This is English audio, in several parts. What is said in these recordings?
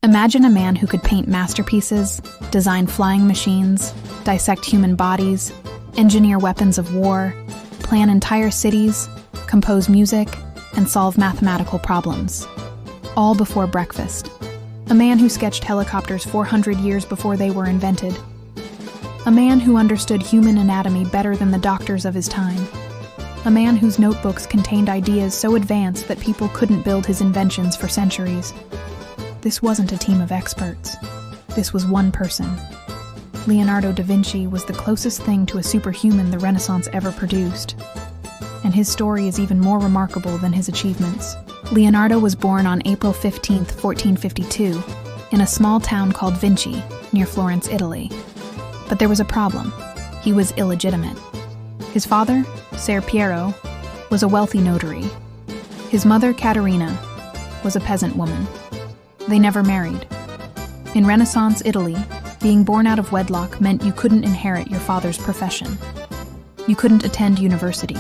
Imagine a man who could paint masterpieces, design flying machines, dissect human bodies, engineer weapons of war, plan entire cities, compose music, and solve mathematical problems. All before breakfast. A man who sketched helicopters 400 years before they were invented. A man who understood human anatomy better than the doctors of his time. A man whose notebooks contained ideas so advanced that people couldn't build his inventions for centuries. This wasn't a team of experts. This was one person. Leonardo da Vinci was the closest thing to a superhuman the Renaissance ever produced. And his story is even more remarkable than his achievements. Leonardo was born on April 15, 1452, in a small town called Vinci, near Florence, Italy. But there was a problem. He was illegitimate. His father, Ser Piero, was a wealthy notary. His mother, Caterina, was a peasant woman. They never married. In Renaissance Italy, being born out of wedlock meant you couldn't inherit your father's profession. You couldn't attend university.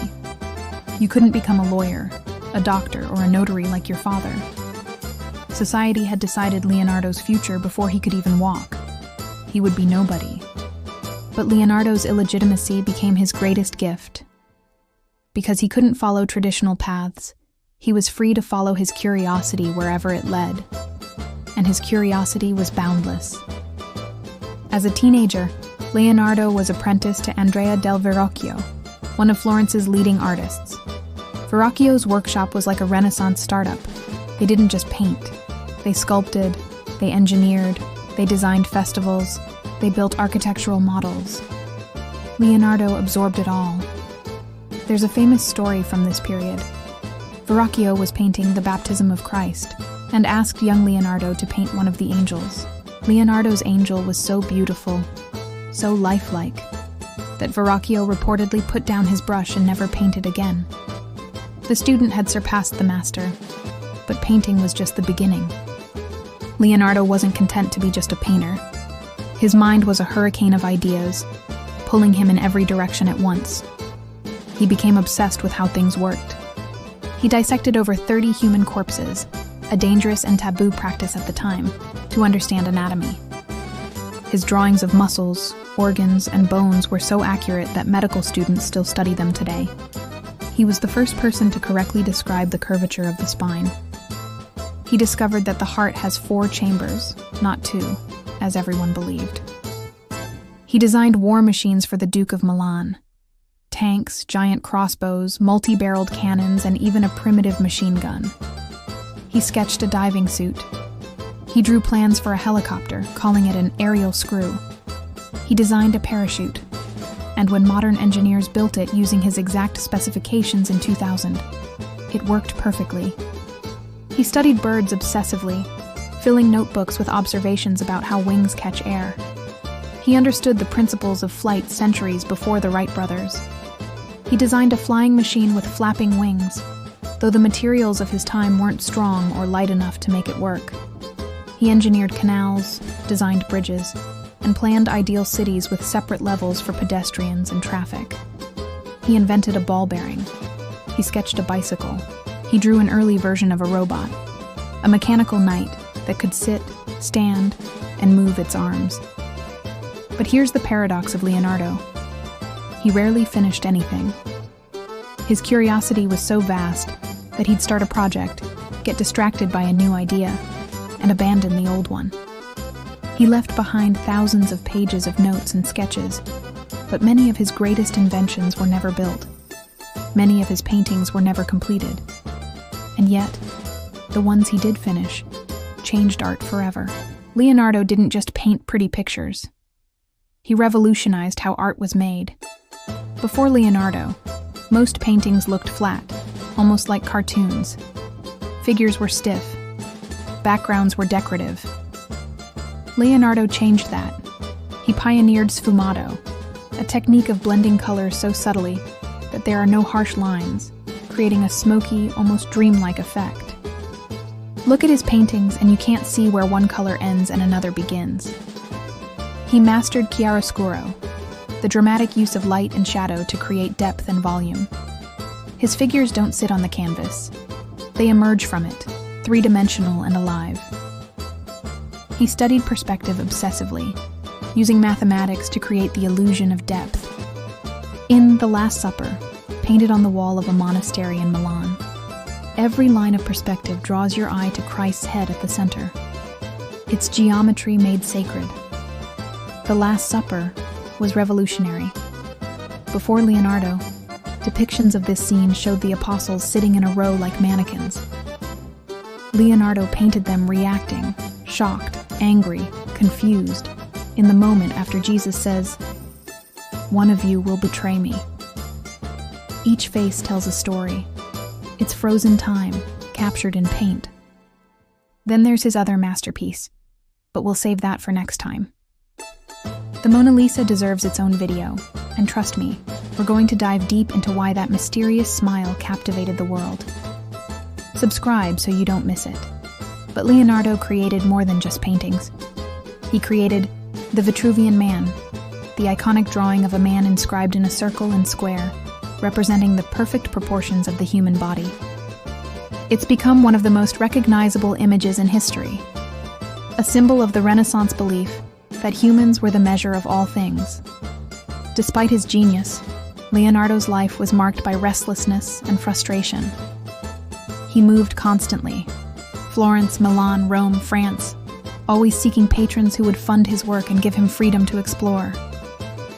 You couldn't become a lawyer, a doctor, or a notary like your father. Society had decided Leonardo's future before he could even walk. He would be nobody. But Leonardo's illegitimacy became his greatest gift. Because he couldn't follow traditional paths, he was free to follow his curiosity wherever it led. And his curiosity was boundless. As a teenager, Leonardo was apprenticed to Andrea del Verrocchio, one of Florence's leading artists. Verrocchio's workshop was like a Renaissance startup. They didn't just paint. They sculpted, they engineered, they designed festivals, they built architectural models. Leonardo absorbed it all. There's a famous story from this period. Verrocchio was painting the Baptism of Christ and asked young Leonardo to paint one of the angels. Leonardo's angel was so beautiful, so lifelike, that Verrocchio reportedly put down his brush and never painted again. The student had surpassed the master, but painting was just the beginning. Leonardo wasn't content to be just a painter. His mind was a hurricane of ideas, pulling him in every direction at once. He became obsessed with how things worked. He dissected over 30 human corpses, a dangerous and taboo practice at the time, to understand anatomy. His drawings of muscles, organs, and bones were so accurate that medical students still study them today. He was the first person to correctly describe the curvature of the spine. He discovered that the heart has 4 chambers, not 2, as everyone believed. He designed war machines for the Duke of Milan. Tanks, giant crossbows, multi-barreled cannons, and even a primitive machine gun. He sketched a diving suit. He drew plans for a helicopter, calling it an aerial screw. He designed a parachute. And when modern engineers built it using his exact specifications in 2000, it worked perfectly. He studied birds obsessively, filling notebooks with observations about how wings catch air. He understood the principles of flight centuries before the Wright brothers. He designed a flying machine with flapping wings, though the materials of his time weren't strong or light enough to make it work. He engineered canals, designed bridges, and planned ideal cities with separate levels for pedestrians and traffic. He invented a ball bearing. He sketched a bicycle. He drew an early version of a robot, a mechanical knight that could sit, stand, and move its arms. But here's the paradox of Leonardo. He rarely finished anything. His curiosity was so vast that he'd start a project, get distracted by a new idea, and abandon the old one. He left behind thousands of pages of notes and sketches, but many of his greatest inventions were never built. Many of his paintings were never completed. And yet, the ones he did finish changed art forever. Leonardo didn't just paint pretty pictures. He revolutionized how art was made. Before Leonardo, most paintings looked flat, almost like cartoons. Figures were stiff. Backgrounds were decorative. Leonardo changed that. He pioneered sfumato, a technique of blending colors so subtly that there are no harsh lines, creating a smoky, almost dreamlike effect. Look at his paintings and you can't see where one color ends and another begins. He mastered chiaroscuro, the dramatic use of light and shadow to create depth and volume. His figures don't sit on the canvas. They emerge from it, three-dimensional and alive. He studied perspective obsessively, using mathematics to create the illusion of depth. In The Last Supper, painted on the wall of a monastery in Milan, every line of perspective draws your eye to Christ's head at the center. Its geometry made sacred. The Last Supper was revolutionary. Before Leonardo, depictions of this scene showed the apostles sitting in a row like mannequins. Leonardo painted them reacting, shocked, angry, confused, in the moment after Jesus says, "One of you will betray me." Each face tells a story. It's frozen time, captured in paint. Then there's his other masterpiece, but we'll save that for next time. The Mona Lisa deserves its own video, and trust me, we're going to dive deep into why that mysterious smile captivated the world. Subscribe so you don't miss it. But Leonardo created more than just paintings. He created the Vitruvian Man, the iconic drawing of a man inscribed in a circle and square, representing the perfect proportions of the human body. It's become one of the most recognizable images in history, a symbol of the Renaissance belief that humans were the measure of all things. Despite his genius, Leonardo's life was marked by restlessness and frustration. He moved constantly. Florence, Milan, Rome, France, always seeking patrons who would fund his work and give him freedom to explore.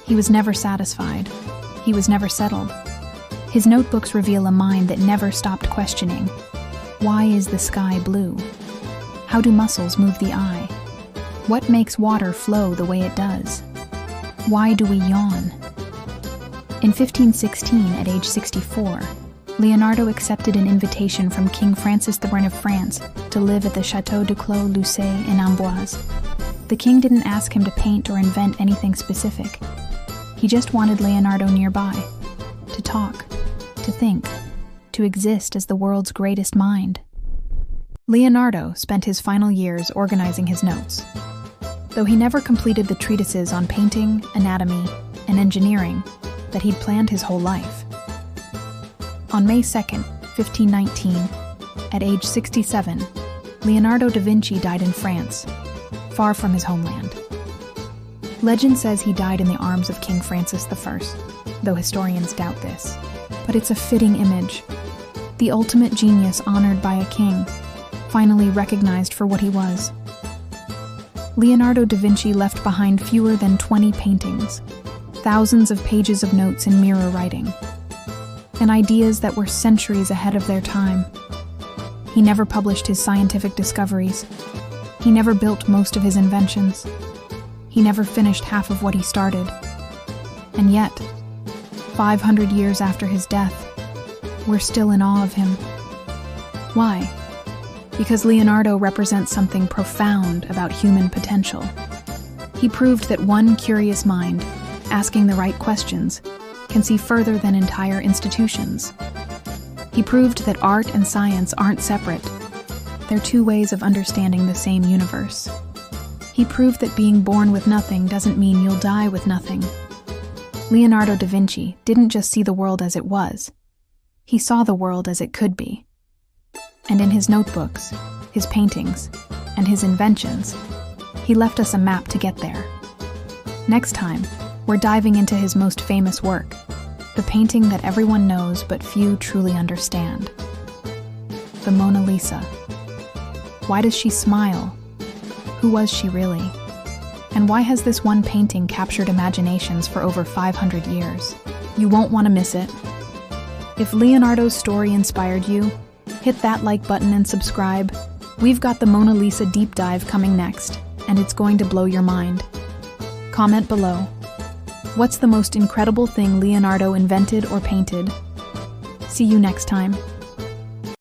He was never satisfied. He was never settled. His notebooks reveal a mind that never stopped questioning. Why is the sky blue? How do muscles move the eye? What makes water flow the way it does? Why do we yawn? In 1516, at age 64, Leonardo accepted an invitation from King Francis I of France to live at the Château de Clos-Lucé in Amboise. The king didn't ask him to paint or invent anything specific. He just wanted Leonardo nearby, to talk, to think, to exist as the world's greatest mind. Leonardo spent his final years organizing his notes. Though he never completed the treatises on painting, anatomy, and engineering that he'd planned his whole life. On May 2nd, 1519, at age 67, Leonardo da Vinci died in France, far from his homeland. Legend says he died in the arms of King Francis I, though historians doubt this. But it's a fitting image. The ultimate genius honored by a king, finally recognized for what he was. Leonardo da Vinci left behind fewer than 20 paintings, thousands of pages of notes in mirror writing, and ideas that were centuries ahead of their time. He never published his scientific discoveries. He never built most of his inventions. He never finished half of what he started. And yet, 500 years after his death, we're still in awe of him. Why? Because Leonardo represents something profound about human potential. He proved that one curious mind, asking the right questions, can see further than entire institutions. He proved that art and science aren't separate. They're two ways of understanding the same universe. He proved that being born with nothing doesn't mean you'll die with nothing. Leonardo da Vinci didn't just see the world as it was. He saw the world as it could be. And in his notebooks, his paintings, and his inventions, he left us a map to get there. Next time, we're diving into his most famous work, the painting that everyone knows but few truly understand. The Mona Lisa. Why does she smile? Who was she really? And why has this one painting captured imaginations for over 500 years? You won't want to miss it. If Leonardo's story inspired you, hit that like button and subscribe. We've got the Mona Lisa deep dive coming next, and it's going to blow your mind. Comment below. What's the most incredible thing Leonardo invented or painted? See you next time.